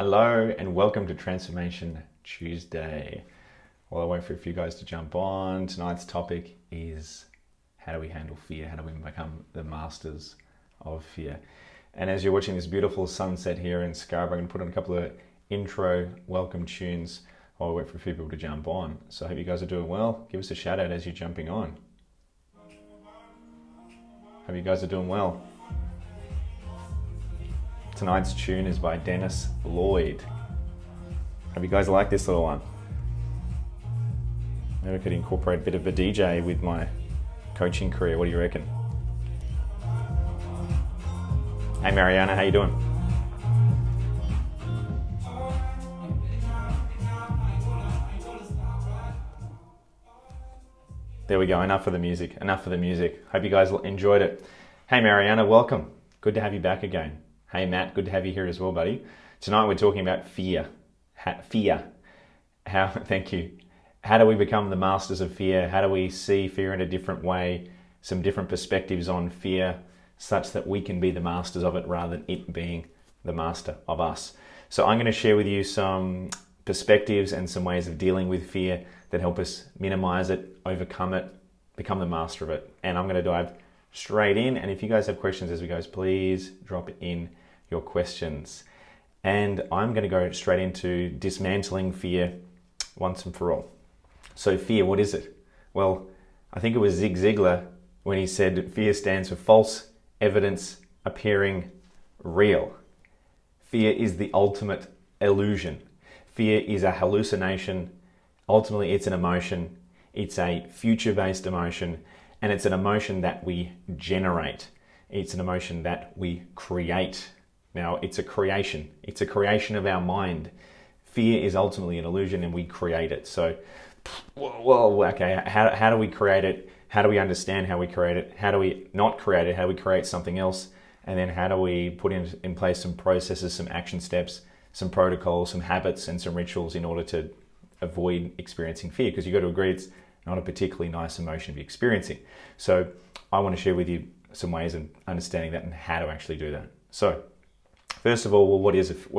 Hello and welcome to Transformation Tuesday. While I wait for a few guys to jump on, tonight's topic is how do we handle fear? How do we become the masters of fear? And as you're watching this beautiful sunset here in Scarborough, I'm going to put on a couple of intro welcome tunes while we wait for a few people to jump on. So I hope you guys are doing well. Give us a shout out as you're jumping on. Hope you guys are doing well. Tonight's tune is by Dennis Lloyd. Hope you guys like this little one. Maybe I could incorporate a bit of a DJ with my coaching career. What do you reckon? Hey Mariana, how you doing? There we go, enough of the music, Hope you guys enjoyed it. Hey Mariana, welcome. Good to have you back again. Hey Matt, good to have you here as well, buddy. Tonight we're talking about fear. Thank you. How do we become the masters of fear? How do we see fear in a different way? Some different perspectives on fear such that we can be the masters of it rather than it being the master of us. So I'm going to share with you some perspectives and some ways of dealing with fear that help us minimize it, overcome it, become the master of it. And I'm going to dive straight in. And if you guys have questions as we go, please drop in your questions. And I'm going to go straight into dismantling fear once and for all. So fear, what is it? Well, I think it was Zig Ziglar when he said fear stands for false evidence appearing real. Fear is the ultimate illusion. Fear is a hallucination. Ultimately, it's an emotion. It's a future-based emotion, and it's an emotion that we generate. It's an emotion that we create. Now, it's a creation. It's a creation of our mind. Fear is ultimately an illusion, and we create it. So, well, okay, how do we create it? How do we understand how we create it? How do we not create it? How do we create something else? And then how do we put in place some processes, some action steps, some protocols, some habits, and some rituals in order to avoid experiencing fear? Because you've got to agree it's not a particularly nice emotion to be experiencing. So I want to share with you some ways of understanding that and how to actually do that. So first of all, well, what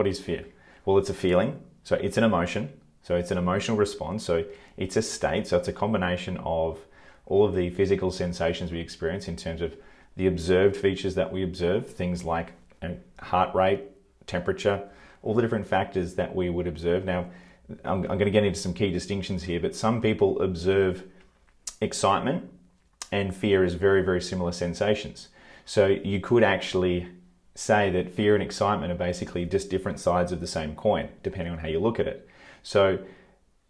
is fear? Well, it's a feeling. So it's an emotion. So it's an emotional response. So it's a state. So it's a combination of all of the physical sensations we experience in terms of the observed features that we observe, things like heart rate, temperature, all the different factors that we would observe. Now, I'm going to get into some key distinctions here, but some people observe excitement and fear as very, very similar sensations. So you could actually say that fear and excitement are basically just different sides of the same coin, depending on how you look at it. So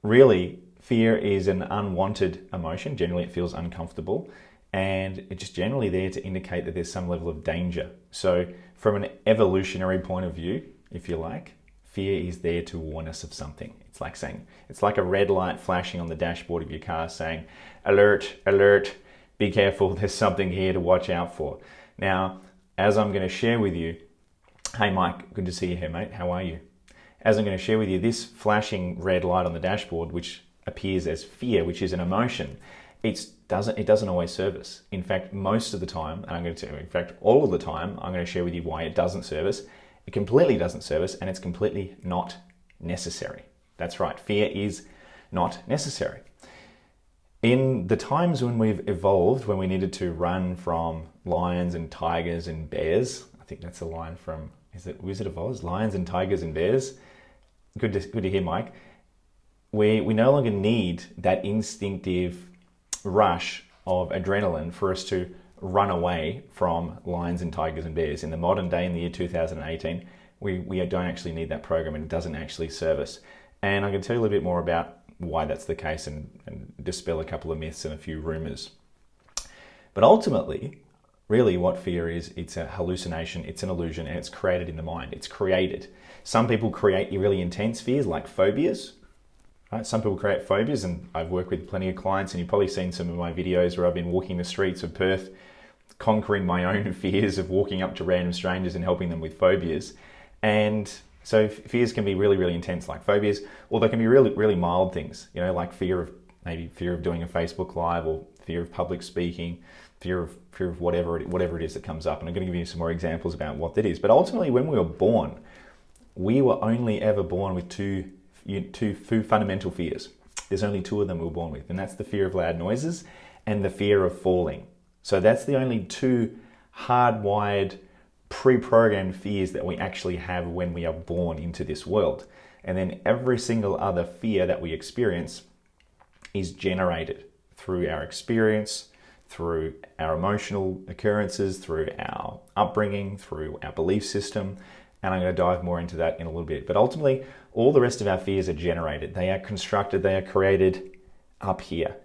really, fear is an unwanted emotion. Generally, it feels uncomfortable, and it's just generally there to indicate that there's some level of danger. So from an evolutionary point of view, if you like, fear is there to warn us of something. It's like a red light flashing on the dashboard of your car saying, alert, alert, be careful, there's something here to watch out for. Now, as I'm going to share with you, hey Mike, good to see you here, mate, how are you? As I'm going to share with you, this flashing red light on the dashboard, which appears as fear, which is an emotion, it doesn't always serve us. In fact, most of the time, and I'm going to tell you, in fact, all of the time, I'm going to share with you why it doesn't serve us. It completely doesn't serve us, and it's completely not necessary. That's right, fear is not necessary. In the times when we've evolved, when we needed to run from lions and tigers and bears, I think that's a line from, is it Wizard of Oz? Lions and tigers and bears. Good to hear, Mike. We no longer need that instinctive rush of adrenaline for us to run away from lions and tigers and bears. In the modern day, in the year 2018, we don't actually need that program, and it doesn't actually serve us. And I'm going to tell you a little bit more about why that's the case and dispel a couple of myths and a few rumors. But ultimately, really what fear is, it's a hallucination, it's an illusion, and it's created in the mind. It's created. Some people create really intense fears like phobias. Right? Some people create phobias, and I've worked with plenty of clients, and you've probably seen some of my videos where I've been walking the streets of Perth, conquering my own fears of walking up to random strangers and helping them with phobias. And so fears can be really, really intense, like phobias, or they can be really, really mild things, like fear of doing a Facebook Live, or fear of public speaking, fear of whatever it is that comes up. And I'm going to give you some more examples about what that is. But ultimately, when we were born, we were only ever born with two fundamental fears. There's only two of them we were born with, and that's the fear of loud noises and the fear of falling. So that's the only two hardwired, pre-programmed fears that we actually have when we are born into this world. And then every single other fear that we experience is generated through our experience, through our emotional occurrences, through our upbringing, through our belief system. And I'm going to dive more into that in a little bit. But ultimately, all the rest of our fears are generated. They are constructed, they are created up here.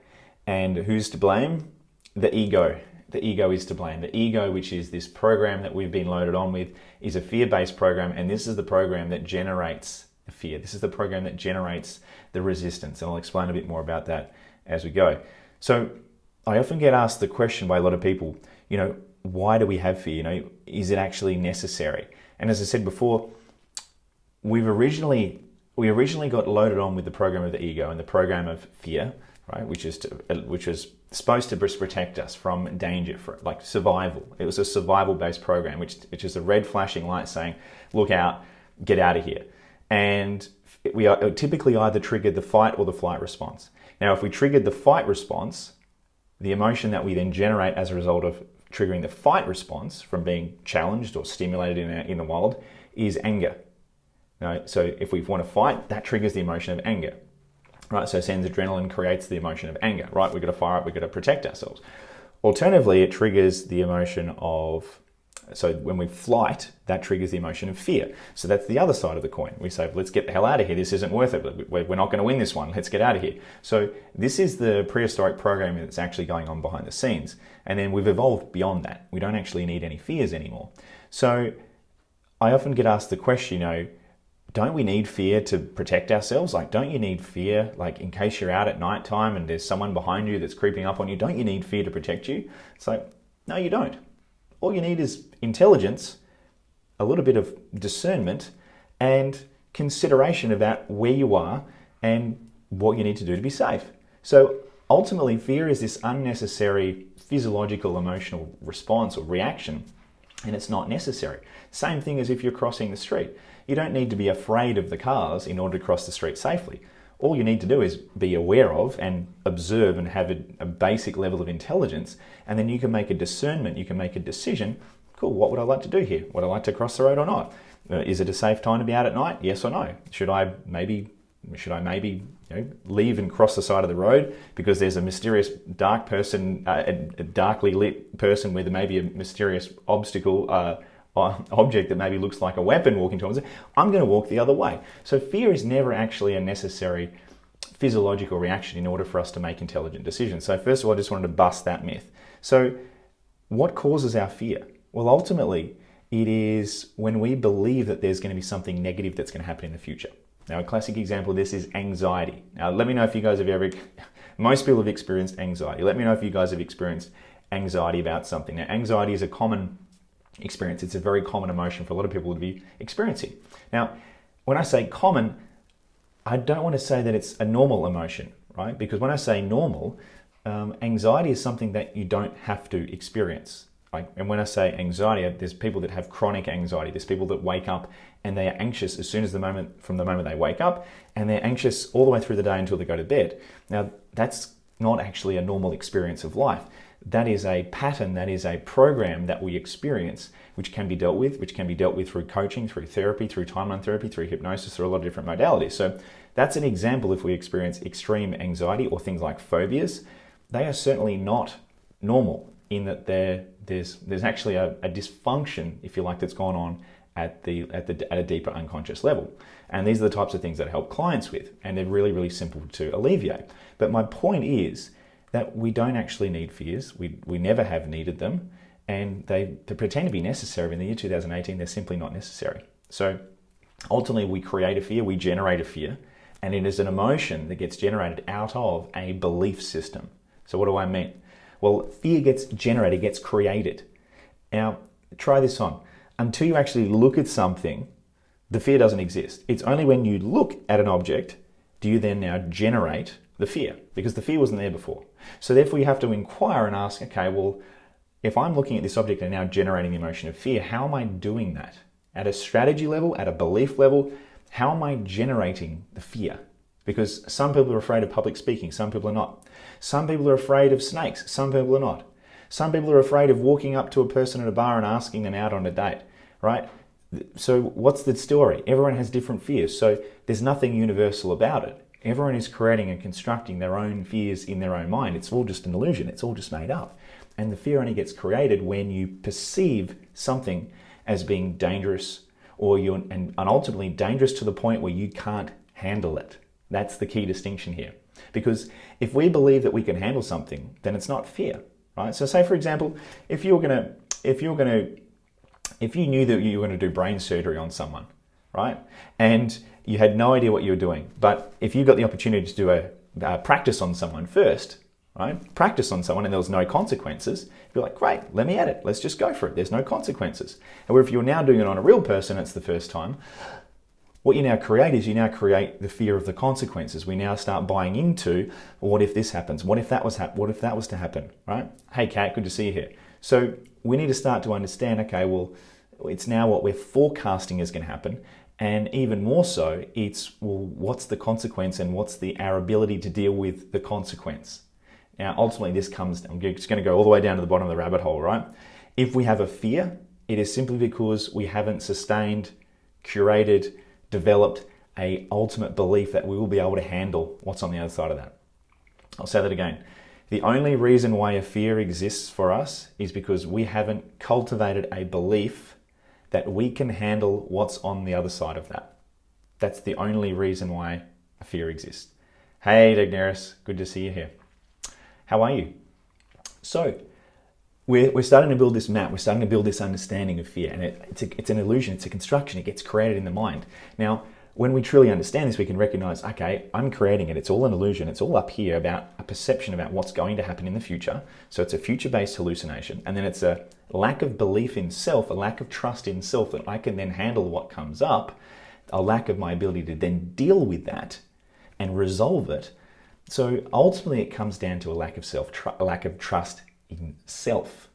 And who's to blame? The ego. The ego is to blame. The ego, which is this program that we've been loaded on with, is a fear-based program. And this is the program that generates the fear. This is the program that generates the resistance. And I'll explain a bit more about that as we go. So I often get asked the question by a lot of people, why do we have fear? Is it actually necessary? And as I said before, we originally got loaded on with the program of the ego and the program of fear, right? Which was supposed to protect us from danger, for like survival. It was a survival-based program, which is a red flashing light saying, "Look out, get out of here." And we are typically either triggered the fight or the flight response. Now, if we triggered the fight response, the emotion that we then generate as a result of triggering the fight response from being challenged or stimulated in the wild is anger. Right? So if we want to fight, that triggers the emotion of anger. Right? So it sends adrenaline, creates the emotion of anger. Right? We've got to fire up, we've got to protect ourselves. Alternatively, it triggers the emotion of, so when we flight, that triggers the emotion of fear. So that's the other side of the coin. We say, let's get the hell out of here. This isn't worth it. We're not going to win this one. Let's get out of here. So this is the prehistoric programming that's actually going on behind the scenes. And then we've evolved beyond that. We don't actually need any fears anymore. So I often get asked the question, don't we need fear to protect ourselves? Like, don't you need fear, like in case you're out at nighttime and there's someone behind you that's creeping up on you, don't you need fear to protect you? It's like, no, you don't. All you need is intelligence, a little bit of discernment, and consideration about where you are and what you need to do to be safe. So ultimately, fear is this unnecessary physiological emotional response or reaction, and it's not necessary. Same thing as if you're crossing the street. You don't need to be afraid of the cars in order to cross the street safely. All you need to do is be aware of and observe and have a basic level of intelligence, and then you can make a discernment, you can make a decision. Cool, what would I like to do here? Would I like to cross the road or not? Is it a safe time to be out at night? Yes or no? Should I maybe leave and cross the side of the road because there's a mysterious dark person, a darkly lit person with maybe a mysterious object that maybe looks like a weapon walking towards it? I'm going to walk the other way. So fear is never actually a necessary physiological reaction in order for us to make intelligent decisions. So first of all, I just wanted to bust that myth. So what causes our fear? Well, ultimately, it is when we believe that there's going to be something negative that's going to happen in the future. Now, a classic example of this is anxiety. Now, let me know if you guys have most people have experienced anxiety. Let me know if you guys have experienced anxiety about something. Now, anxiety is a common experience. It's a very common emotion for a lot of people to be experiencing. Now, when I say common, I don't want to say that it's a normal emotion, right? Because when I say normal, anxiety is something that you don't have to experience. Right? And when I say anxiety, there's people that have chronic anxiety. There's people that wake up and they are anxious as soon as from the moment they wake up, and they're anxious all the way through the day until they go to bed. Now, that's not actually a normal experience of life. That is a pattern, that is a program that we experience, which can be dealt with through coaching, through therapy, through timeline therapy, through hypnosis, through a lot of different modalities. So that's an example. If we experience extreme anxiety or things like phobias, they are certainly not normal in that there's actually a dysfunction, if you like, that's gone on at a deeper unconscious level. And these are the types of things that I help clients with, and they're really, really simple to alleviate. But my point is that we don't actually need fears. We never have needed them, and they pretend to be necessary. In the year 2018, they're simply not necessary. So ultimately, we create a fear, we generate a fear, and it is an emotion that gets generated out of a belief system. So what do I mean? Well, fear gets generated, gets created. Now, try this on. Until you actually look at something, the fear doesn't exist. It's only when you look at an object do you then now generate the fear, because the fear wasn't there before. So therefore you have to inquire and ask, okay, well, if I'm looking at this object and now generating the emotion of fear, how am I doing that? At a strategy level, at a belief level, how am I generating the fear? Because some people are afraid of public speaking, some people are not. Some people are afraid of snakes, some people are not. Some people are afraid of walking up to a person at a bar and asking them out on a date, right? So what's the story? Everyone has different fears, so there's nothing universal about it. Everyone is creating and constructing their own fears in their own mind. It's all just an illusion, it's all just made up. And the fear only gets created when you perceive something as being dangerous, and ultimately dangerous to the point where you can't handle it. That's the key distinction here. Because if we believe that we can handle something, then it's not fear, right? So say, for example, if you knew that you were going to do brain surgery on someone, right? And you had no idea what you were doing, but if you got the opportunity to do a practice on someone first, right? Practice on someone and there was no consequences, you're like, great, let me at it. Let's just go for it. There's no consequences. However, if you're now doing it on a real person, it's the first time, what you now create is you now create the fear of the consequences. We now start buying into, well, what if this happens? What if that was to happen, right? Hey, Kat, good to see you here. So we need to start to understand, okay, well, it's now what we're forecasting is going to happen. And even more so, it's, well, what's the consequence and what's our ability to deal with the consequence? Now, ultimately, I'm just going to go all the way down to the bottom of the rabbit hole, right? If we have a fear, it is simply because we haven't sustained, curated, developed a ultimate belief that we will be able to handle what's on the other side of that. I'll say that again. The only reason why a fear exists for us is because we haven't cultivated a belief that we can handle what's on the other side of that. That's the only reason why a fear exists. Hey, Daenerys, good to see you here. How are you? So, we're starting to build this map. We're starting to build this understanding of fear. And it's an illusion. It's a construction. It gets created in the mind. Now, when we truly understand this, we can recognize, okay, I'm creating it. It's all an illusion. It's all up here about a perception about what's going to happen in the future. So it's a future-based hallucination. And then it's a lack of belief in self, a lack of trust in self that I can then handle what comes up, a lack of my ability to then deal with that and resolve it. So ultimately, it comes down to a lack of trust in self.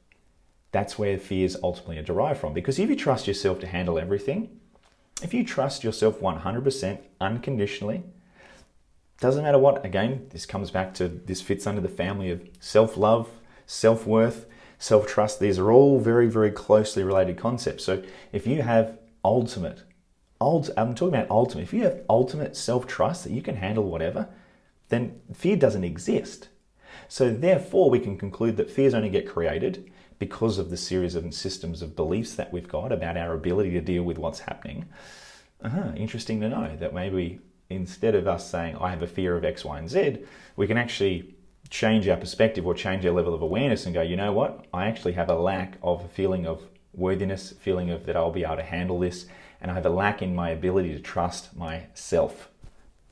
That's where fears ultimately are derived from. Because if you trust yourself to handle everything, if you trust yourself 100% unconditionally, doesn't matter what, again, this fits under the family of self-love, self-worth, self-trust. These are all very, very closely related concepts. So if you have I'm talking about ultimate, if you have ultimate self-trust that you can handle whatever, then fear doesn't exist. So therefore, we can conclude that fears only get created because of the series of systems of beliefs that we've got about our ability to deal with what's happening. Interesting to know that maybe instead of us saying, I have a fear of X, Y, and Z, we can actually change our perspective or change our level of awareness and go, you know what? I actually have a lack of a feeling of worthiness, feeling of that I'll be able to handle this, and I have a lack in my ability to trust myself.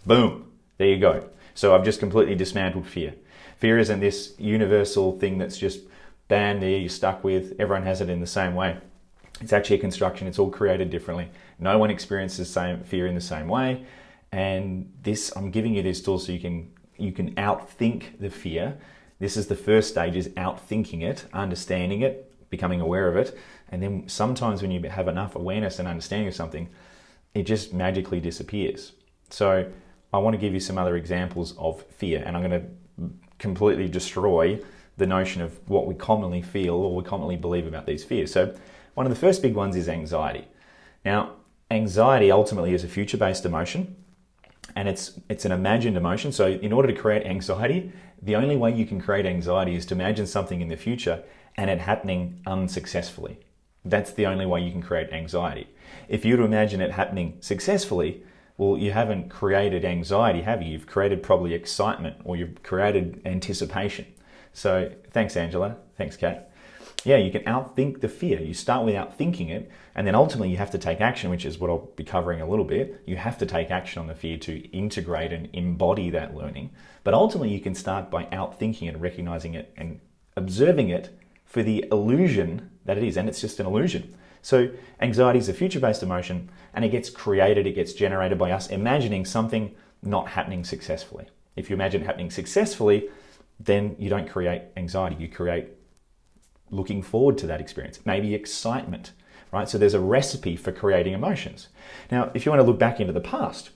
Boom. There you go. So I've just completely dismantled fear. Fear isn't this universal thing that's just banned there, you're stuck with. Everyone has it in the same way. It's actually a construction. It's all created differently. No one experiences fear in the same way. And I'm giving you this tool so you can outthink the fear. This is the first stage, is outthinking it, understanding it, becoming aware of it. And then sometimes when you have enough awareness and understanding of something, it just magically disappears. So I want to give you some other examples of fear, and I'm going to completely destroy the notion of what we commonly feel or we commonly believe about these fears. So one of the first big ones is anxiety. Now, anxiety ultimately is a future-based emotion, and it's an imagined emotion. So in order to create anxiety, the only way you can create anxiety is to imagine something in the future and it happening unsuccessfully. That's the only way you can create anxiety. If you were to imagine it happening successfully, well, you haven't created anxiety, have you? You've created probably excitement, or you've created anticipation. So thanks, Angela. Thanks, Kat. Yeah, you can outthink the fear. You start with outthinking it, and then ultimately you have to take action, which is what I'll be covering a little bit. You have to take action on the fear to integrate and embody that learning. But ultimately you can start by outthinking it, recognizing it, and observing it for the illusion that it is. And it's just an illusion. So anxiety is a future-based emotion, and it gets created, it gets generated by us imagining something not happening successfully. If you imagine it happening successfully, then you don't create anxiety. You create looking forward to that experience. Maybe excitement. right? So there's a recipe for creating emotions. Now, if you want to look back into the past,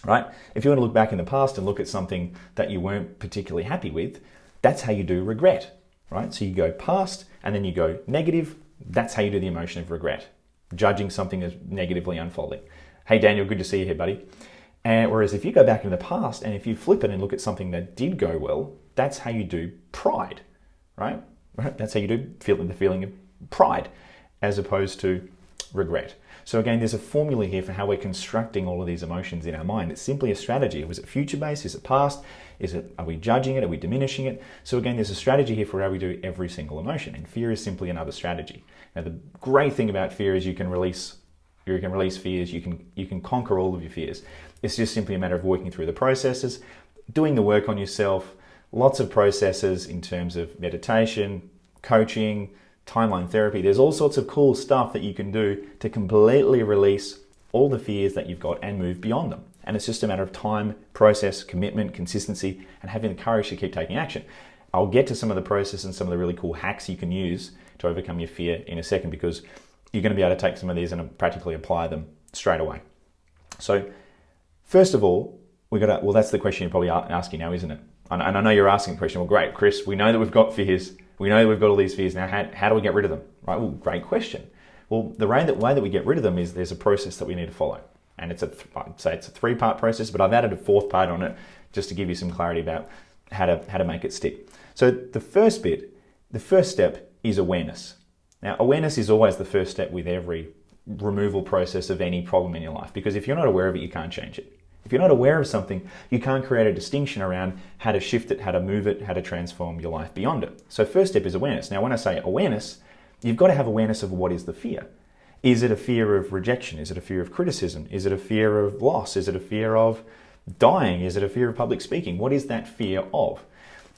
right? If you want to look back in the past and look at something that you weren't particularly happy with, that's how you do regret, right? So you go past and then you go negative. That's how you do the emotion of regret, judging something as negatively unfolding. Hey, Daniel, good to see you here, buddy. And whereas if you go back into the past and if you flip it and look at something that did go well, that's how you do pride, right? That's how you do the feeling of pride as opposed to regret. So again, there's a formula here for how we're constructing all of these emotions in our mind. It's simply a strategy. Was it future-based? Is it past? Are we judging it? Are we diminishing it? So again, there's a strategy here for how we do every single emotion, and fear is simply another strategy. Now, the great thing about fear is you can release fears, you can conquer all of your fears. It's just simply a matter of working through the processes, doing the work on yourself, lots of processes in terms of meditation, coaching, timeline therapy. There's all sorts of cool stuff that you can do to completely release all the fears that you've got and move beyond them. And it's just a matter of time, process, commitment, consistency, and having the courage to keep taking action. I'll get to some of the process and some of the really cool hacks you can use to overcome your fear in a second, because you're going to be able to take some of these and practically apply them straight away. So first of all, that's the question you're probably asking now, isn't it? And I know you're asking the question, well, great, Chris, we know that we've got fears. We know that we've got all these fears. Now, how do we get rid of them? Right? Well, great question. Well, the way that we get rid of them is there's a process that we need to follow. And I'd say it's a 3-part process, but I've added a 4th part on it just to give you some clarity about how to make it stick. So the first step is awareness. Now, awareness is always the first step with every removal process of any problem in your life, because if you're not aware of it, you can't change it. If you're not aware of something, you can't create a distinction around how to shift it, how to move it, how to transform your life beyond it. So first step is awareness. Now, when I say awareness, you've got to have awareness of what is the fear. Is it a fear of rejection? Is it a fear of criticism? Is it a fear of loss? Is it a fear of dying? Is it a fear of public speaking? What is that fear of?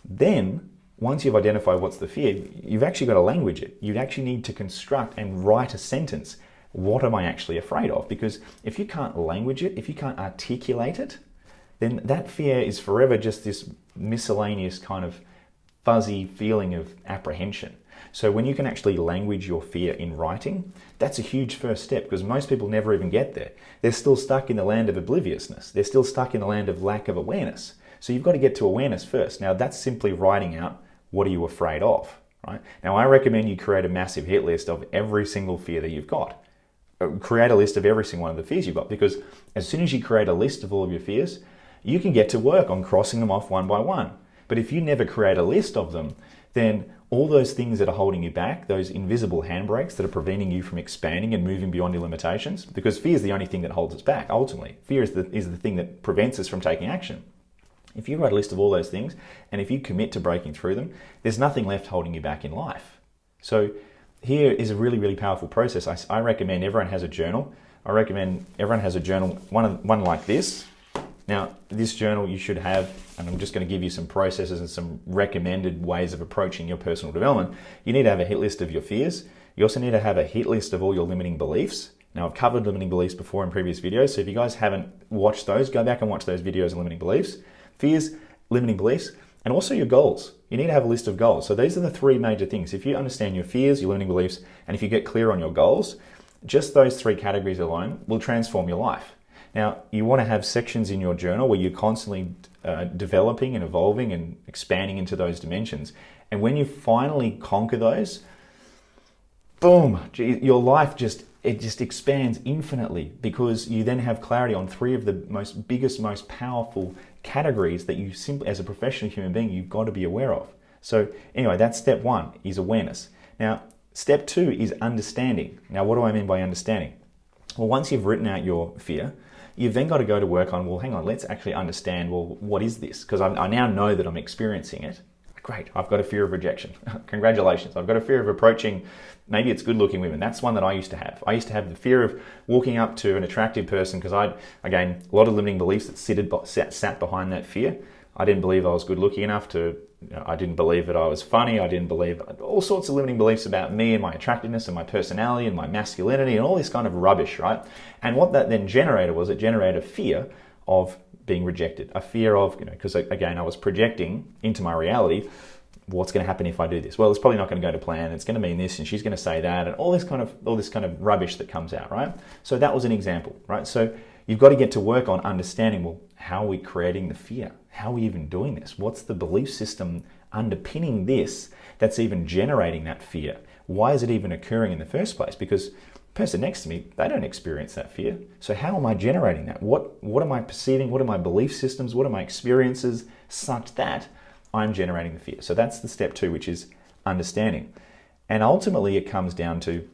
Then, once you've identified what's the fear, you've actually got to language it. You actually need to construct and write a sentence. What am I actually afraid of? Because if you can't language it, if you can't articulate it, then that fear is forever just this miscellaneous kind of fuzzy feeling of apprehension. So when you can actually language your fear in writing, that's a huge first step, because most people never even get there. They're still stuck in the land of obliviousness. They're still stuck in the land of lack of awareness. So you've got to get to awareness first. Now, that's simply writing out, what are you afraid of, right? Now, I recommend you create a massive hit list of every single fear that you've got. Create a list of every single one of the fears you've got, because as soon as you create a list of all of your fears, you can get to work on crossing them off one by one. But if you never create a list of them, then all those things that are holding you back, those invisible handbrakes that are preventing you from expanding and moving beyond your limitations, because fear is the only thing that holds us back, ultimately. Fear is the thing that prevents us from taking action. If you write a list of all those things, and if you commit to breaking through them, there's nothing left holding you back in life. So here is a really, really powerful process. I recommend everyone has a journal. I recommend everyone has a journal, one like this. Now, this journal you should have, and I'm just going to give you some processes and some recommended ways of approaching your personal development. You need to have a hit list of your fears. You also need to have a hit list of all your limiting beliefs. Now, I've covered limiting beliefs before in previous videos, so if you guys haven't watched those, go back and watch those videos on limiting beliefs. Fears, limiting beliefs, and also your goals. You need to have a list of goals. So these are the 3 major things. If you understand your fears, your limiting beliefs, and if you get clear on your goals, just those 3 categories alone will transform your life. Now, you want to have sections in your journal where you're constantly developing and evolving and expanding into those dimensions. And when you finally conquer those, boom, your life just expands infinitely, because you then have clarity on 3 of the most powerful categories that you simply, as a professional human being, you've got to be aware of. So anyway, that's step 1, is awareness. Now, step 2 is understanding. Now, what do I mean by understanding? Well, once you've written out your fear, you've then got to go to work on, well, hang on, let's actually understand, well, what is this? Because I now know that I'm experiencing it. Great, I've got a fear of rejection. Congratulations. I've got a fear of approaching, maybe it's good-looking women. That's one that I used to have. I used to have the fear of walking up to an attractive person, because again, a lot of limiting beliefs that sat behind that fear. I didn't believe I was good-looking enough I didn't believe that I was funny. I didn't believe all sorts of limiting beliefs about me and my attractiveness and my personality and my masculinity and all this kind of rubbish, right? And what that then generated was, it generated a fear of being rejected, a fear of, because again, I was projecting into my reality what's going to happen if I do this? Well, it's probably not going to go to plan. It's going to mean this, and she's going to say that, and all this kind of rubbish that comes out, right? So that was an example, right? So you've got to get to work on understanding, well, how are we creating the fear? How are we even doing this? What's the belief system underpinning this that's even generating that fear? Why is it even occurring in the first place? Because the person next to me, they don't experience that fear. So how am I generating that? What am I perceiving? What are my belief systems? What are my experiences such that I'm generating the fear? So that's the step 2, which is understanding. And ultimately it comes down to,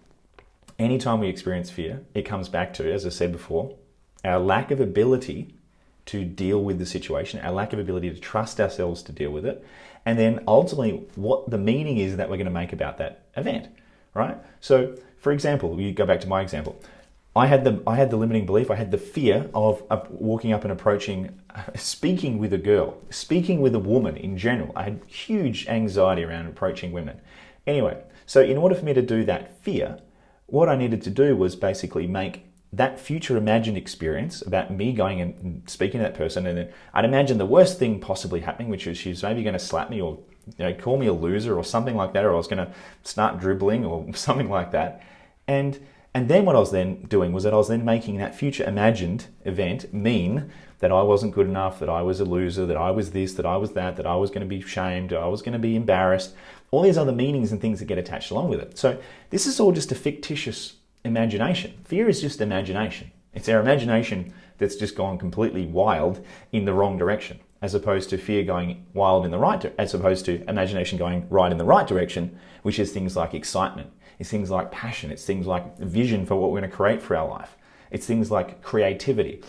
anytime we experience fear, it comes back to, as I said before, our lack of ability to deal with the situation, our lack of ability to trust ourselves to deal with it, and then ultimately what the meaning is that we're going to make about that event, right? So, for example, you go back to my example. I had the limiting belief, I had the fear of walking up and approaching, speaking with a girl, speaking with a woman in general. I had huge anxiety around approaching women. Anyway, so in order for me to do that fear, what I needed to do was basically make that future imagined experience about me going and speaking to that person, and then I'd imagine the worst thing possibly happening, which is she's maybe going to slap me or call me a loser or something like that, or I was going to start dribbling or something like that. And then what I was then doing was that I was then making that future imagined event mean that I wasn't good enough, that I was a loser, that I was this, that I was that I was going to be shamed, I was going to be embarrassed, all these other meanings and things that get attached along with it. So this is all just a fictitious imagination. Fear is just imagination. It's our imagination that's just gone completely wild in the wrong direction, as opposed to fear going wild in the right direction, as opposed to imagination going right in the right direction, which is things like excitement, it's things like passion, it's things like vision for what we're going to create for our life, it's things like creativity.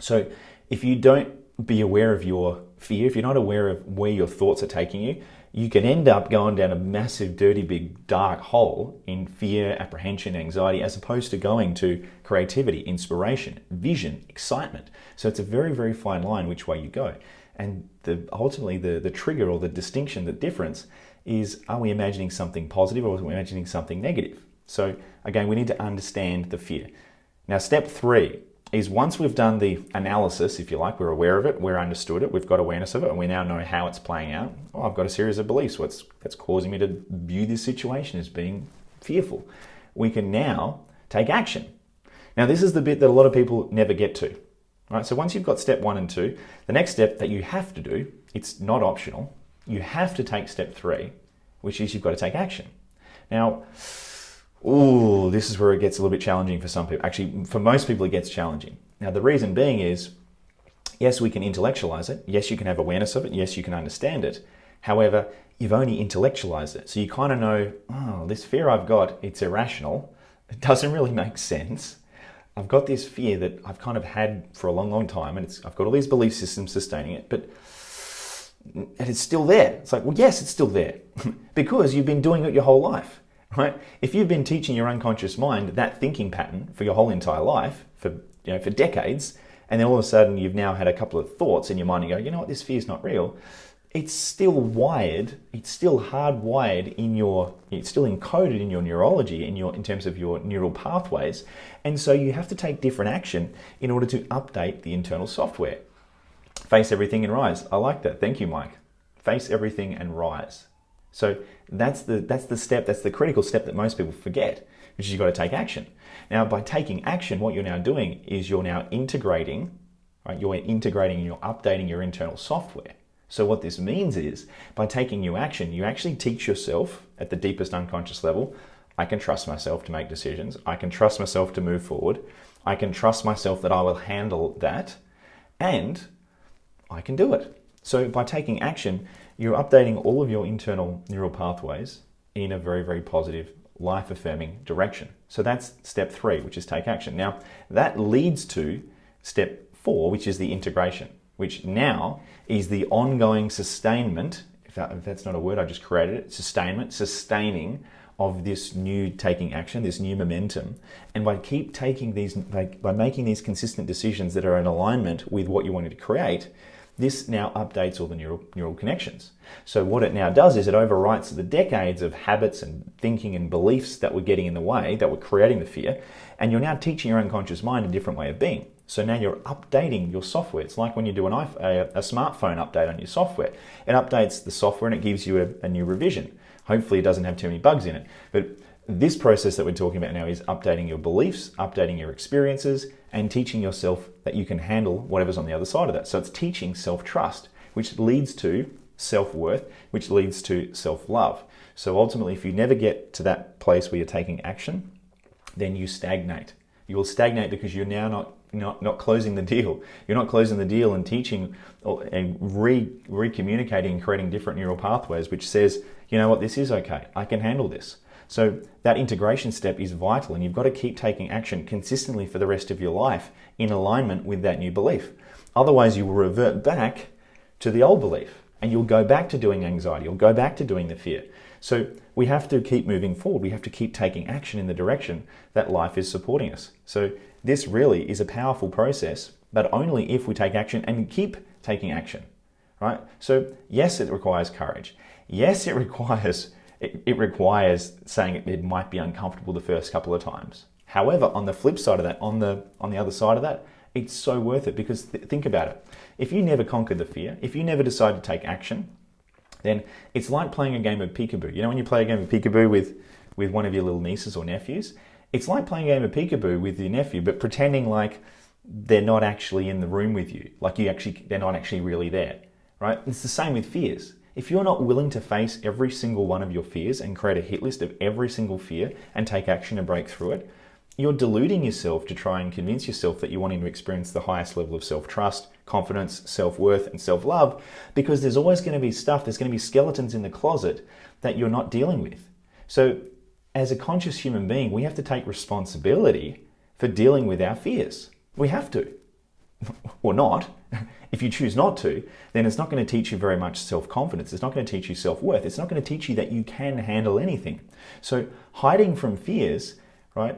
So if you don't be aware of your fear, if you're not aware of where your thoughts are taking you, you can end up going down a massive, dirty, big, dark hole in fear, apprehension, anxiety, as opposed to going to creativity, inspiration, vision, excitement. So it's a very, very fine line which way you go. And ultimately the trigger or the distinction, the difference is, are we imagining something positive or are we imagining something negative? So again, we need to understand the fear. Now, step 3 is, once we've done the analysis, if you like, we're aware of it, we're understood it, we've got awareness of it, and we now know how it's playing out. Oh, I've got a series of beliefs that's causing me to view this situation as being fearful. We can now take action. Now, this is the bit that a lot of people never get to. Right? So once you've got step 1 and 2, the next step that you have to do, it's not optional, you have to take step 3, which is you've got to take action. Now, this is where it gets a little bit challenging for some people. Actually, for most people, it gets challenging. Now, the reason being is, yes, we can intellectualize it. Yes, you can have awareness of it. Yes, you can understand it. However, you've only intellectualized it. So you kind of know, this fear I've got, it's irrational. It doesn't really make sense. I've got this fear that I've kind of had for a long, long time, and I've got all these belief systems sustaining it, but it's still there. It's like, well, yes, it's still there because you've been doing it your whole life. Right? If you've been teaching your unconscious mind that thinking pattern for your whole entire life, for decades, and then all of a sudden you've now had a couple of thoughts in your mind and you go, you know what, this fear is not real. It's still wired, it's still hardwired it's still encoded in your neurology, in terms of your neural pathways. And so you have to take different action in order to update the internal software. Face everything and rise. I like that. Thank you, Mike. Face everything and rise. So that's the step, that's the critical step that most people forget, which is you've got to take action. Now, by taking action, what you're now doing is you're now integrating, right? You're integrating and you're updating your internal software. So what this means is, by taking new action, you actually teach yourself at the deepest unconscious level, I can trust myself to make decisions. I can trust myself to move forward. I can trust myself that I will handle that, and I can do it. So by taking action, you're updating all of your internal neural pathways in a very, very positive, life-affirming direction. So that's step 3, which is take action. Now, that leads to step 4, which is the integration, which now is the ongoing sustainment, if that's not a word, I just created it, sustaining of this new taking action, this new momentum. And by making these consistent decisions that are in alignment with what you wanted to create, this now updates all the neural connections. So what it now does is it overwrites the decades of habits and thinking and beliefs that were getting in the way, that were creating the fear, and you're now teaching your unconscious mind a different way of being. So now you're updating your software. It's like when you do a smartphone update on your software. It updates the software and it gives you a new revision. Hopefully it doesn't have too many bugs in it. But this process that we're talking about now is updating your beliefs, updating your experiences, and teaching yourself that you can handle whatever's on the other side of that. So it's teaching self-trust, which leads to self-worth, which leads to self-love. So ultimately, if you never get to that place where you're taking action, then you stagnate. You will stagnate because you're now not closing the deal. You're not closing the deal and teaching and re-communicating and creating different neural pathways, which says, you know what, this is okay. I can handle this. So that integration step is vital, and you've got to keep taking action consistently for the rest of your life in alignment with that new belief. Otherwise, you will revert back to the old belief and you'll go back to doing anxiety. You'll go back to doing the fear. So we have to keep moving forward. We have to keep taking action in the direction that life is supporting us. So this really is a powerful process, but only if we take action and keep taking action, right? So yes, it requires courage. Yes, it requires saying it might be uncomfortable the first couple of times. However, on the flip side of that, on the other side of that, it's so worth it, because think about it. If you never conquered the fear, if you never decide to take action, then it's like playing a game of peekaboo. You know when you play a game of peekaboo with one of your little nieces or nephews? It's like playing a game of peekaboo with your nephew, but pretending like they're not actually in the room with you, like they're not actually really there, right? It's the same with fears. If you're not willing to face every single one of your fears and create a hit list of every single fear and take action to break through it, you're deluding yourself to try and convince yourself that you're wanting to experience the highest level of self-trust, confidence, self-worth, and self-love, because there's always going to be stuff, there's going to be skeletons in the closet that you're not dealing with. So as a conscious human being, we have to take responsibility for dealing with our fears. We have to. Or not. If you choose not to, then it's not going to teach you very much self-confidence. It's not going to teach you self-worth. It's not going to teach you that you can handle anything. So hiding from fears, right,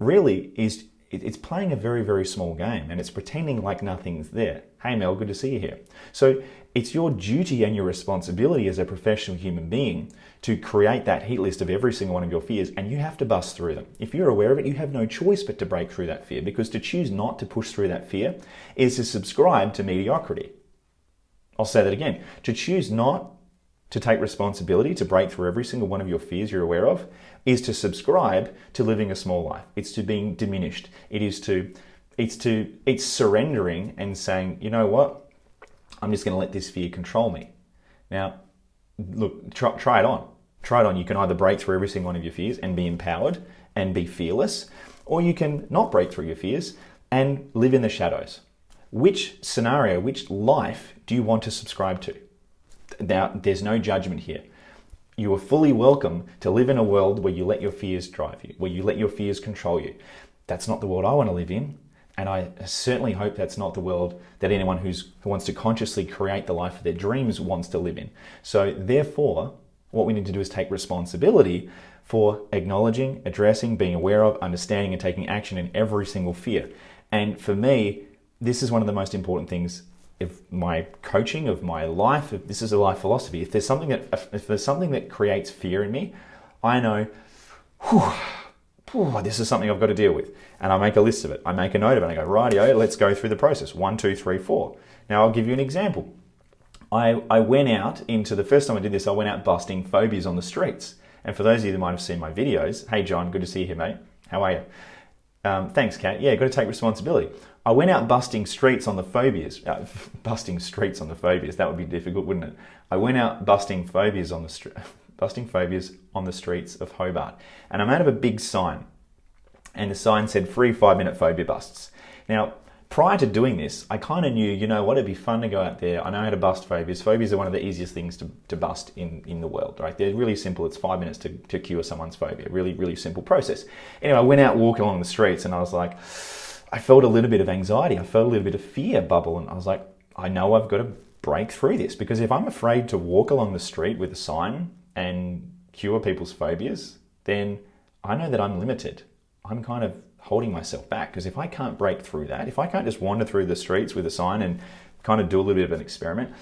really it's playing a very, very small game, and it's pretending like nothing's there. Hey Mel, good to see you here. So it's your duty and your responsibility as a professional human being to create that hit list of every single one of your fears, and you have to bust through them. If you're aware of it, you have no choice but to break through that fear, because to choose not to push through that fear is to subscribe to mediocrity. I'll say that again. To choose not to take responsibility to break through every single one of your fears you're aware of is to subscribe to living a small life. It's to being diminished. It's surrendering and saying, you know what? I'm just going to let this fear control me. Now, look, try it on. Try it on. You can either break through every single one of your fears and be empowered and be fearless, or you can not break through your fears and live in the shadows. Which scenario, which life do you want to subscribe to? Now, there's no judgment here. You are fully welcome to live in a world where you let your fears drive you, where you let your fears control you. That's not the world I want to live in. And I certainly hope that's not the world that anyone who wants to consciously create the life of their dreams wants to live in. So therefore, what we need to do is take responsibility for acknowledging, addressing, being aware of, understanding, and taking action in every single fear. And for me, this is one of the most important things of my coaching, of my life. This is a life philosophy. If there's something that creates fear in me, I know, this is something I've got to deal with. And I make a list of it. I make a note of it. I go, rightio, let's go through the process. 1, 2, 3, 4. Now I'll give you an example. I went out into the first time I did this, I went out busting phobias on the streets. And for those of you that might have seen my videos, hey John, good to see you here, mate. How are you? Thanks, Kat. Yeah, got to take responsibility. I went out busting streets on the phobias. Busting streets on the phobias. That would be difficult, wouldn't it? I went out busting phobias on the streets of Hobart. And I made up a big sign. And the sign said free 5-minute phobia busts. Now, prior to doing this, I kind of knew, you know what, it'd be fun to go out there. I know how to bust phobias. Phobias are one of the easiest things to bust in the world, right? They're really simple. It's 5 minutes to cure someone's phobia. Really, really simple process. Anyway, I went out walking along the streets and I was like, I felt a little bit of anxiety. I felt a little bit of fear bubble. And I was like, I know I've got to break through this, because if I'm afraid to walk along the street with a sign and cure people's phobias, then I know that I'm limited. I'm kind of holding myself back, because if I can't break through that, if I can't just wander through the streets with a sign and kind of do a little bit of an experiment.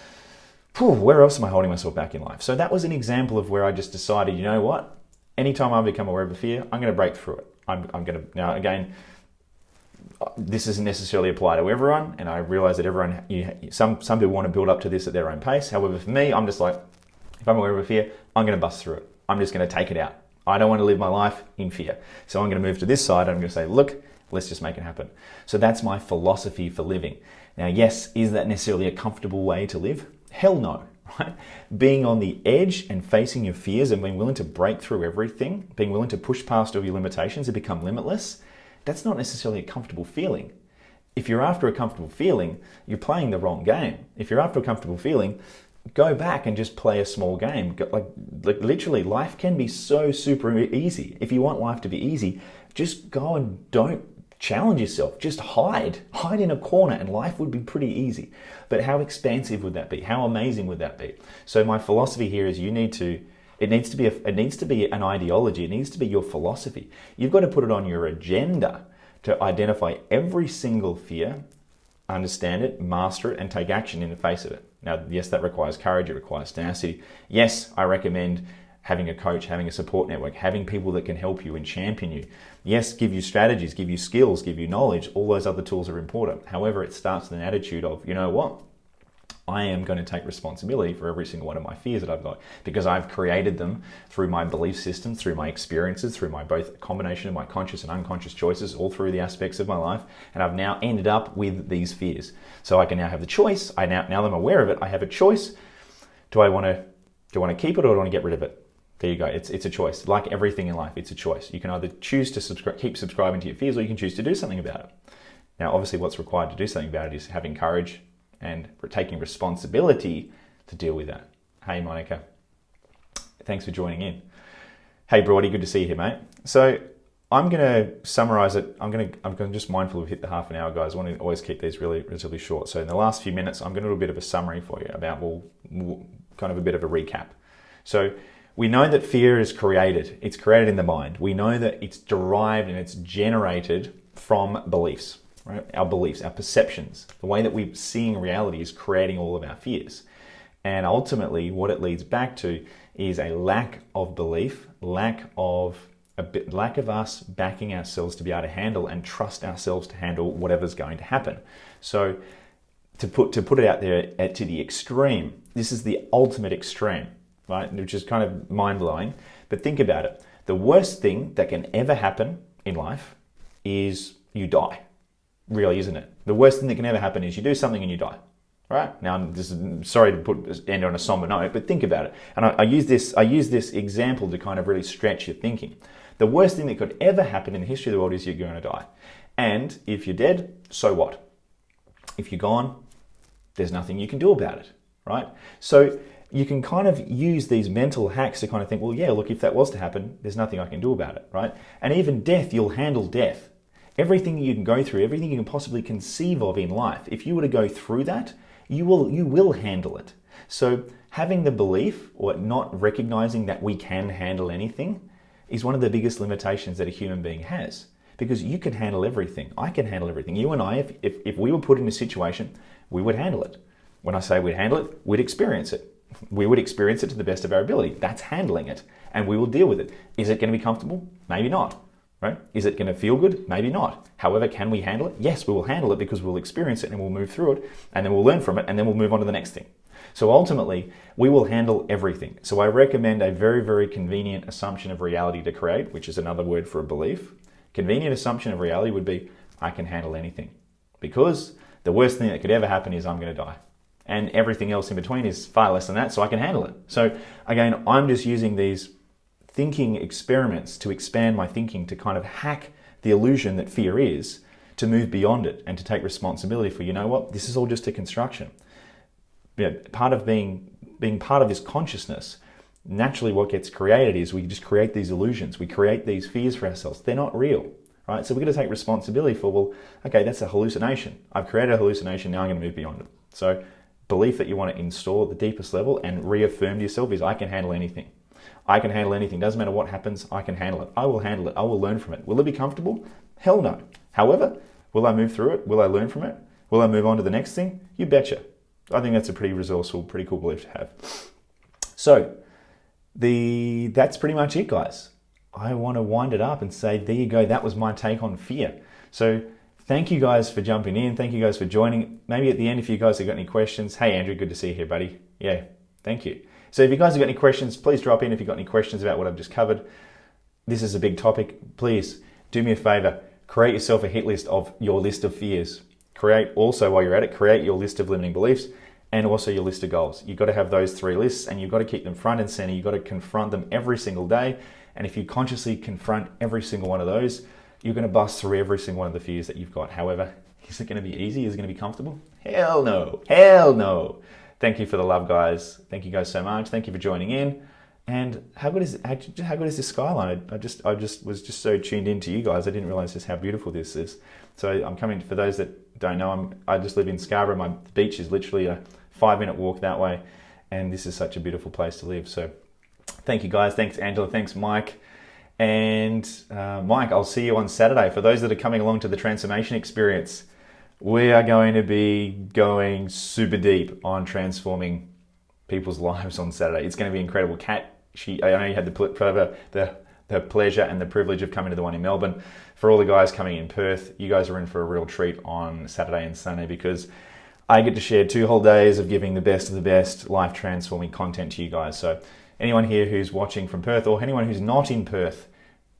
Where else am I holding myself back in life? So that was an example of where I just decided, you know what? Anytime I become aware of a fear, I'm going to break through it. I'm going to, now again, this doesn't necessarily apply to everyone, and I realize that everyone, some people want to build up to this at their own pace. However, for me, I'm just like, if I'm aware of a fear, I'm going to bust through it. I'm just going to take it out. I don't want to live my life in fear. So I'm going to move to this side. I'm going to say, look, let's just make it happen. So that's my philosophy for living. Now, yes, is that necessarily a comfortable way to live? Hell no, right? Being on the edge and facing your fears and being willing to break through everything, being willing to push past all your limitations and become limitless, that's not necessarily a comfortable feeling. If you're after a comfortable feeling, you're playing the wrong game. If you're after a comfortable feeling, go back and just play a small game. Like literally, life can be so super easy. If you want life to be easy, just go and don't challenge yourself. Just hide in a corner, and life would be pretty easy. But how expansive would that be? How amazing would that be? So my philosophy here is it needs to be an ideology. It needs to be your philosophy. You've got to put it on your agenda to identify every single fear, understand it, master it, and take action in the face of it. Now, yes, that requires courage. It requires tenacity. Yes, I recommend having a coach, having a support network, having people that can help you and champion you. Yes, give you strategies, give you skills, give you knowledge. All those other tools are important. However, it starts with an attitude of, you know what? I am going to take responsibility for every single one of my fears that I've got, because I've created them through my belief systems, through my experiences, through my both combination of my conscious and unconscious choices, all through the aspects of my life. And I've now ended up with these fears. So I can now have the choice. Now that I'm aware of it, I have a choice. Do I want to keep it, or do I want to get rid of it? There you go. It's a choice. Like everything in life, it's a choice. You can either choose to keep subscribing to your fears, or you can choose to do something about it. Now, obviously, what's required to do something about it is having courage and taking responsibility to deal with that. Hey, Monica. Thanks for joining in. Hey, Brody. Good to see you here, mate. So I'm going to summarize it. I'm just mindful of hit the half an hour, guys. I want to always keep these relatively short. So in the last few minutes, I'm going to do a bit of a summary for you about, kind of a bit of a recap. So we know that fear is created. It's created in the mind. We know that it's derived and it's generated from beliefs, right? Our beliefs, our perceptions, the way that we're seeing reality is creating all of our fears. And ultimately, what it leads back to is a lack of belief, lack of us backing ourselves to be able to handle and trust ourselves to handle whatever's going to happen. So to put it out there to the extreme, this is the ultimate extreme, right? Which is kind of mind-blowing. But think about it. The worst thing that can ever happen in life is you die. Really, isn't it? The worst thing that can ever happen is you do something and you die. Right? Now, sorry to end on a somber note, but think about it. And I use this example to kind of really stretch your thinking. The worst thing that could ever happen in the history of the world is you're going to die. And if you're dead, so what? If you're gone, there's nothing you can do about it, right? So you can kind of use these mental hacks to kind of think, well, yeah, look, if that was to happen, there's nothing I can do about it, right? And even death, you'll handle death. Everything you can go through, everything you can possibly conceive of in life, if you were to go through that, you will handle it. So having the belief or not recognizing that we can handle anything is one of the biggest limitations that a human being has, because you can handle everything. I can handle everything. You and I, if we were put in a situation, we would handle it. When I say we'd handle it, we'd experience it. We would experience it to the best of our ability. That's handling it, and we will deal with it. Is it going to be comfortable? Maybe not. Right? Is it going to feel good? Maybe not. However, can we handle it? Yes, we will handle it, because we'll experience it and we'll move through it, and then we'll learn from it, and then we'll move on to the next thing. So ultimately, we will handle everything. So I recommend a very, very convenient assumption of reality to create, which is another word for a belief. Convenient assumption of reality would be, I can handle anything. Because the worst thing that could ever happen is I'm going to die. And everything else in between is far less than that, so I can handle it. So again, I'm just using these thinking experiments to expand my thinking, to kind of hack the illusion that fear is, to move beyond it and to take responsibility for, you know what, this is all just a construction. Part of being part of this consciousness, naturally what gets created is we just create these illusions. We create these fears for ourselves. They're not real, right? So we're going to take responsibility for, well, okay, that's a hallucination. I've created a hallucination, now I'm going to move beyond it. So belief that you want to install at the deepest level and reaffirm to yourself is, I can handle anything. I can handle anything. Doesn't matter what happens, I can handle it. I will handle it. I will learn from it. Will it be comfortable? Hell no. However, will I move through it? Will I learn from it? Will I move on to the next thing? You betcha. I think that's a pretty resourceful, pretty cool belief to have. So that's pretty much it, guys. I want to wind it up and say, there you go. That was my take on fear. So thank you guys for jumping in. Thank you guys for joining. Maybe at the end, if you guys have got any questions. Hey, Andrew, good to see you here, buddy. Yeah, thank you. So if you guys have got any questions, please drop in if you've got any questions about what I've just covered. This is a big topic. Please do me a favor. Create yourself a hit list of your list of fears. While you're at it, create your list of limiting beliefs and also your list of goals. You've got to have those 3 lists and you've got to keep them front and center. You've got to confront them every single day. And if you consciously confront every single one of those, you're going to bust through every single one of the fears that you've got. However, is it going to be easy? Is it going to be comfortable? Hell no. Hell no. Thank you for the love, guys. Thank you guys so much. Thank you for joining in. And how good is this skyline? I just was so tuned into you guys. I didn't realize just how beautiful this is. So I'm coming, for those that don't know, I just live in Scarborough. My beach is literally a 5-minute walk that way. And this is such a beautiful place to live. So thank you guys. Thanks, Angela. Thanks, Mike. And Mike, I'll see you on Saturday. For those that are coming along to the transformation experience, we are going to be going super deep on transforming people's lives on Saturday. It's going to be incredible. Kat, I know you had the pleasure and the privilege of coming to the one in Melbourne. For all the guys coming in Perth, you guys are in for a real treat on Saturday and Sunday because I get to share 2 whole days of giving the best of the best life transforming content to you guys. So anyone here who's watching from Perth or anyone who's not in Perth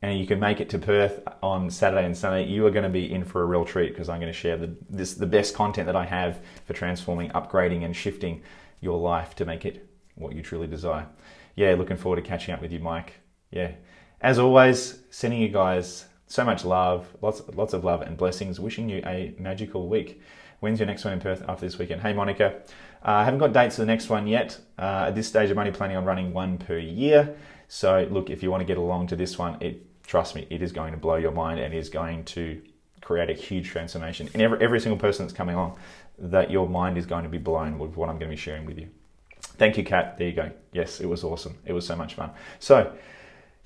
and you can make it to Perth on Saturday and Sunday, you are going to be in for a real treat because I'm going to share the best content that I have for transforming, upgrading and shifting your life to make it what you truly desire. Yeah, looking forward to catching up with you, Mike. Yeah, as always, sending you guys so much love, lots of love and blessings. Wishing you a magical week. When's your next one in Perth after this weekend? Hey, Monica. I haven't got dates for the next one yet. At this stage, I'm only planning on running 1 per year. So look, if you want to get along to this one, trust me, it is going to blow your mind and is going to create a huge transformation. And every single person that's coming along, that your mind is going to be blown with what I'm going to be sharing with you. Thank you, Kat. There you go. Yes, it was awesome. It was so much fun. So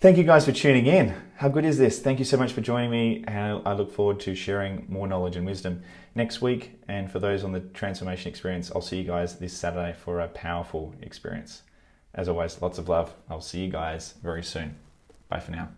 thank you guys for tuning in. How good is this? Thank you so much for joining me. And I look forward to sharing more knowledge and wisdom next week. And for those on the transformation experience, I'll see you guys this Saturday for a powerful experience. As always, lots of love. I'll see you guys very soon. Bye for now.